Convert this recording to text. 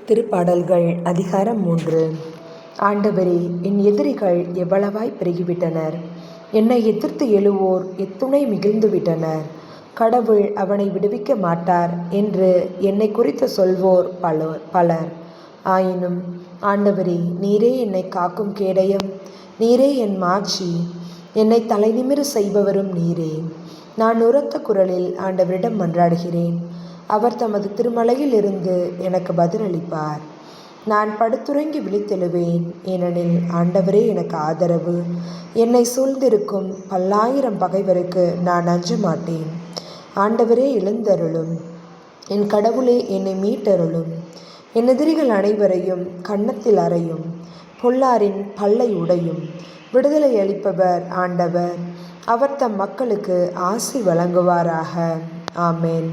திருப்பாடல்கள் அதிகாரம் 3. ஆண்டவரே, என் எதிரிகள் எவ்வளவாய் பெருகிவிட்டனர்! என்னை எதிர்த்து எழுவோர் எத்துணை மிகுந்துவிட்டனர்! கடவுள் அவனை விடுவிக்க மாட்டார் என்று என்னை குறித்து சொல்வோர் பலர். ஆயினும் ஆண்டவரே, நீரே என்னை காக்கும் கேடயம், நீரே என் மாட்சி, என்னை தலைநிமிர செய்பவரும் நீரே. நான் உரத்த குரலில் ஆண்டவரிடம் மன்றாடுகிறேன். அவர் தமது திருமலையில் இருந்து எனக்கு பதிலளிப்பார். நான் படுத்துறங்கி விழித்தெழுவேன், ஏனெனில் ஆண்டவரே எனக்கு ஆதரவு. என்னை சூழ்ந்திருக்கும் 10,000 பகைவருக்கு நான் அஞ்ச மாட்டேன். ஆண்டவரே எழுந்தருளும், என் கடவுளே என்னை மீட்டருளும். என் எதிரிகள் அனைவரையும் கன்னத்தில் அறையும், பொல்லாரின் பல்லை உடையும். விடுதலை அளிப்பவர் ஆண்டவர், அவர் தம் மக்களுக்கு ஆசி வழங்குவாராக. ஆமென்.